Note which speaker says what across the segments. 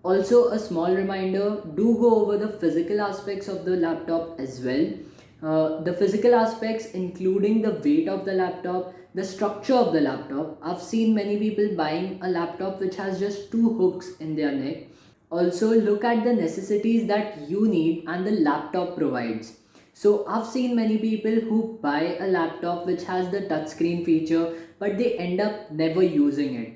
Speaker 1: Also, a small reminder, do go over the physical aspects of the laptop as well. The physical aspects, including the weight of the laptop, the structure of the laptop. I've seen many people buying a laptop which has just two hooks in their neck. Also, look at the necessities that you need and the laptop provides. So, I've seen many people who buy a laptop which has the touchscreen feature, but they end up never using it.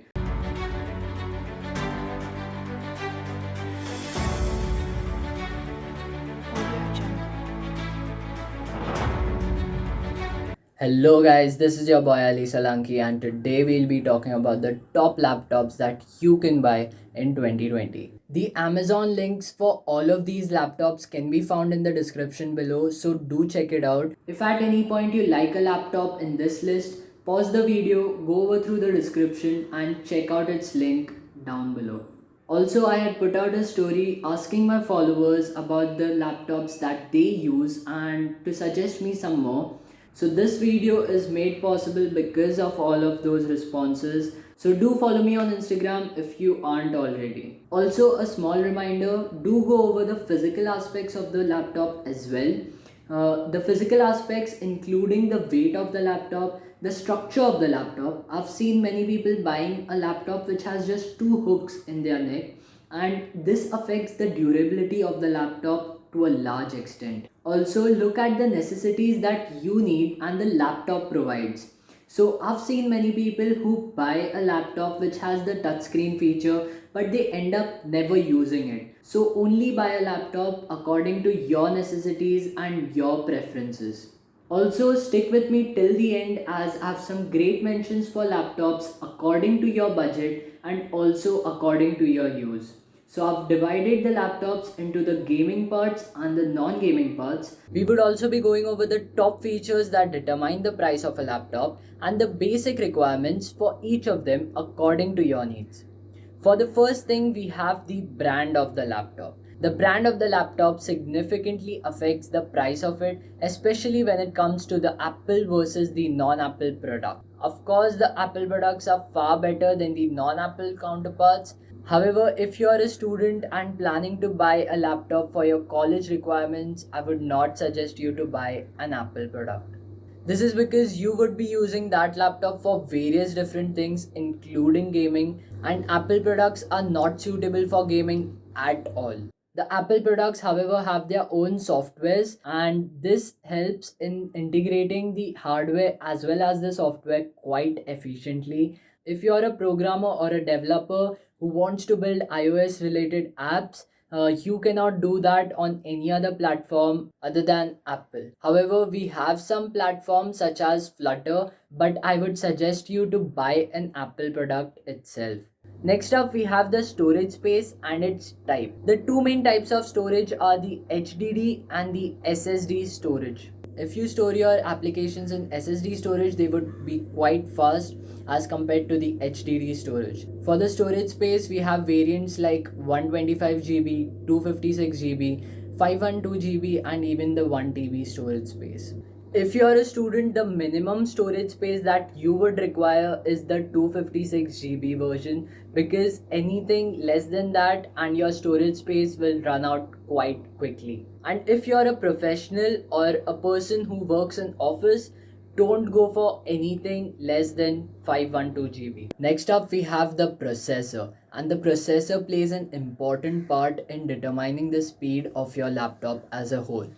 Speaker 1: Hello guys, this is your boy Ali Salanki and today we'll be talking about the top laptops that you can buy in 2020. The Amazon links for all of these laptops can be found in the description below, so do check it out. If at any point you like a laptop in this list, pause the video, go over through the description and check out its link down below. Also, I had put out a story asking my followers about the laptops that they use and to suggest me some more. So, this video is made possible because of all of those responses. So, do follow me on Instagram if you aren't already. Also, a small reminder, do go over the physical aspects of the laptop as well. The physical aspects, including the weight of the laptop, the structure of the laptop. I've seen many people buying a laptop which has just two hooks in their neck, and this affects the durability of the laptop to a large extent. Also, look at the necessities that you need and the laptop provides. So, I've seen many people who buy a laptop which has the touchscreen feature, but they end up never using it. So, only buy a laptop according to your necessities and your preferences. Also, stick with me till the end as I have some great mentions for laptops according to your budget and also according to your use. So, I've divided the laptops into the gaming parts and the non gaming parts. We would also be going over the top features that determine the price of a laptop and the basic requirements for each of them according to your needs. For the first thing, we have the brand of the laptop. The brand of the laptop significantly affects the price of it, especially when it comes to the Apple versus the non Apple product. Of course, the Apple products are far better than the non Apple counterparts. However, if you are a student and planning to buy a laptop for your college requirements, I would not suggest you to buy an Apple product. This is because you would be using that laptop for various different things, including gaming, and Apple products are not suitable for gaming at all. The Apple products, however, have their own softwares, and this helps in integrating the hardware as well as the software quite efficiently. If you're a programmer or a developer who wants to build iOS related apps, you cannot do that on any other platform other than Apple. However, we have some platforms such as Flutter, but I would suggest you to buy an Apple product itself. Next up, we have the storage space and its type. The two main types of storage are the HDD and the SSD storage. If you store your applications in SSD storage, they would be quite fast as compared to the HDD storage. For the storage space, we have variants like 125 GB, 256 GB, 512 GB, and even the 1 TB storage space. If you're a student, the minimum storage space that you would require is the 256 GB version, because anything less than that and your storage space will run out quite quickly. And if you're a professional or a person who works in office, don't go for anything less than 512 GB. Next up, we have the processor, and the processor plays an important part in determining the speed of your laptop as a whole.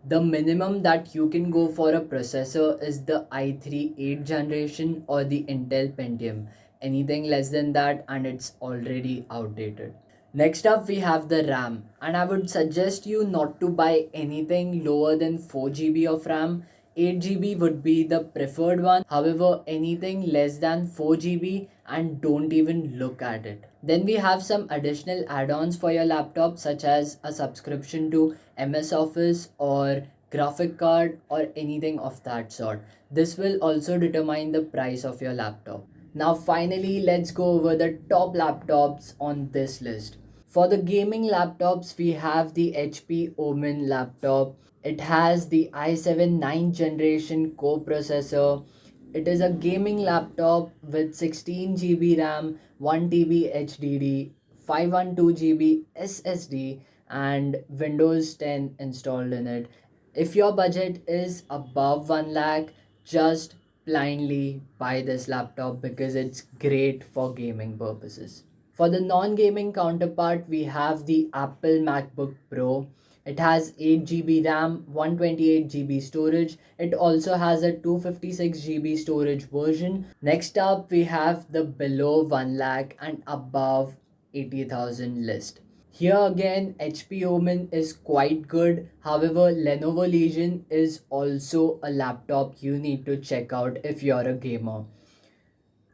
Speaker 1: The minimum that you can go for a processor is the i3 8th generation or the Intel Pentium. Anything less than that and it's already outdated. Next up, we have the RAM, and I would suggest you not to buy anything lower than 4 GB of RAM. 8 GB would be the preferred one. However, anything less than 4 GB, and don't even look at it. Then we have some additional add-ons for your laptop, such as a subscription to MS Office or graphic card or anything of that sort. This will also determine the price of your laptop. Now finally, let's go over the top laptops on this list. For the gaming laptops, we have the HP Omen laptop. It has the i7 9th generation core processor. It is a gaming laptop with 16 GB RAM, 1 TB HDD, 512 GB SSD, and Windows 10 installed in it. If your budget is above 1 lakh, just blindly buy this laptop because it's great for gaming purposes. For the non-gaming counterpart, we have the Apple MacBook Pro. It has 8 GB RAM, 128 GB storage. It also has a 256 GB storage version. Next up, we have the below 1 lakh and above 80,000 list. Here again, HP Omen is quite good. However, Lenovo Legion is also a laptop you need to check out if you're a gamer.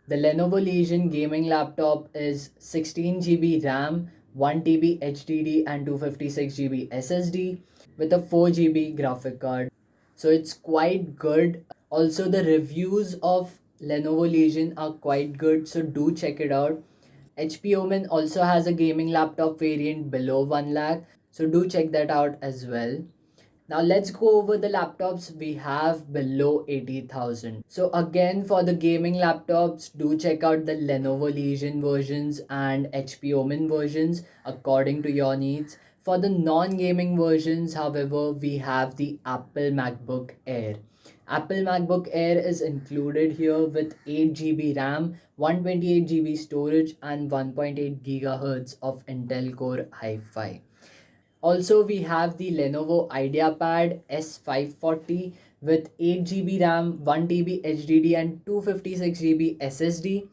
Speaker 1: The Lenovo Legion gaming laptop is 16 GB RAM, 1 TB HDD, and 256 GB SSD with a 4 GB graphic card. So it's quite good. Also, the reviews of Lenovo Legion are quite good, so do check it out. HP Omen also has a gaming laptop variant below 1 lakh, so do check that out as well. Now let's go over the laptops we have below 80,000. So again, for the gaming laptops, do check out the Lenovo Legion versions and HP Omen versions according to your needs. For the non-gaming versions, however, we have the Apple MacBook Air. Apple MacBook Air is included here with 8 GB RAM, 128 GB storage, and 1.8 GHz of Intel Core i5. Also, we have the Lenovo IdeaPad S540 with 8 GB RAM, 1 TB HDD, and 256 GB SSD.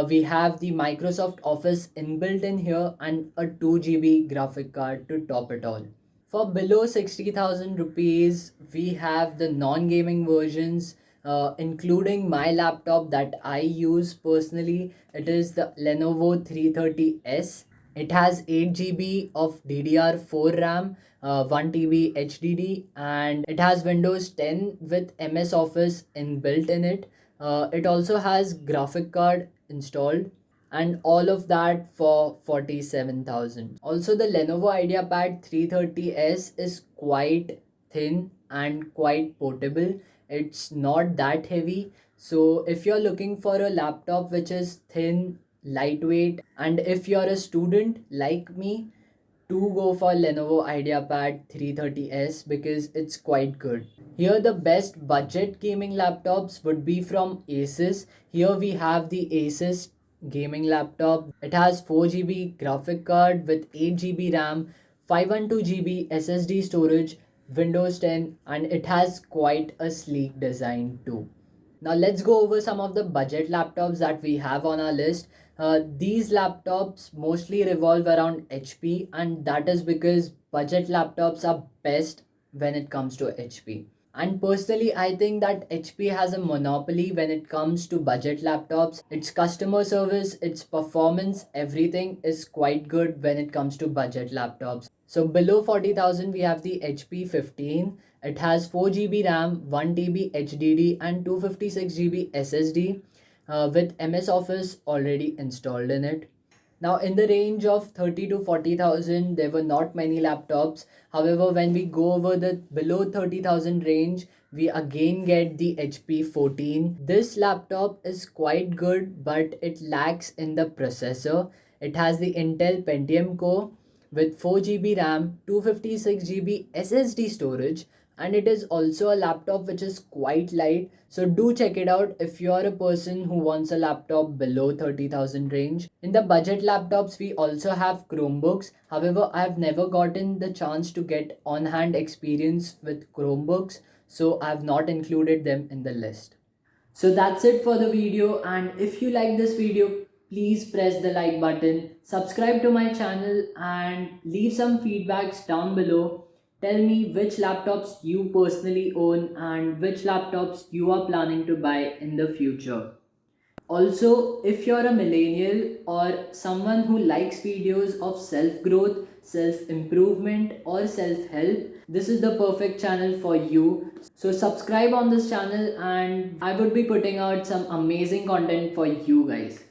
Speaker 1: We have the Microsoft Office inbuilt in here and a 2 GB graphic card to top it all. For below 60,000 rupees, we have the non-gaming versions, including my laptop that I use personally. It is the Lenovo 330S. It has 8 GB of DDR4 RAM, 1 TB HDD, and it has Windows 10 with MS Office inbuilt in it. It also has graphic card installed, and all of that for 47,000. Also, the Lenovo IdeaPad 330S is quite thin and quite portable. It's not that heavy. So if you're looking for a laptop which is thin, lightweight, and if you're a student like me, do go for Lenovo IdeaPad 330S because it's quite good. Here the best budget gaming laptops would be from Asus. Here we have the Asus gaming laptop. It has 4 GB graphic card with 8 GB RAM, 512 GB SSD storage, Windows 10, and it has quite a sleek design too. Now let's go over some of the budget laptops that we have on our list. These laptops mostly revolve around HP, and that is because budget laptops are best when it comes to HP. And personally, I think that HP has a monopoly when it comes to budget laptops. Its customer service, its performance, everything is quite good when it comes to budget laptops. So below 40,000, we have the HP 15. It has 4 GB RAM, 1 TB HDD, and 256 GB SSD with MS Office already installed in it. Now, in the range of 30 to 40,000, there were not many laptops. However, when we go over the below 30,000 range, we again get the HP 14. This laptop is quite good, but it lacks in the processor. It has the Intel Pentium core with 4 GB RAM, 256 GB SSD storage, and it is also a laptop which is quite light. So do check it out if you are a person who wants a laptop below 30,000 range. In the budget laptops, we also have Chromebooks. However, I have never gotten the chance to get on-hand experience with Chromebooks, so I have not included them in the list. So that's it for the video, and if you like this video, please press the like button, subscribe to my channel, and leave some feedbacks down below. Tell me which laptops you personally own and which laptops you are planning to buy in the future. Also, if you're a millennial or someone who likes videos of self growth, self improvement, or self help, this is the perfect channel for you. So, subscribe on this channel, and I would be putting out some amazing content for you guys.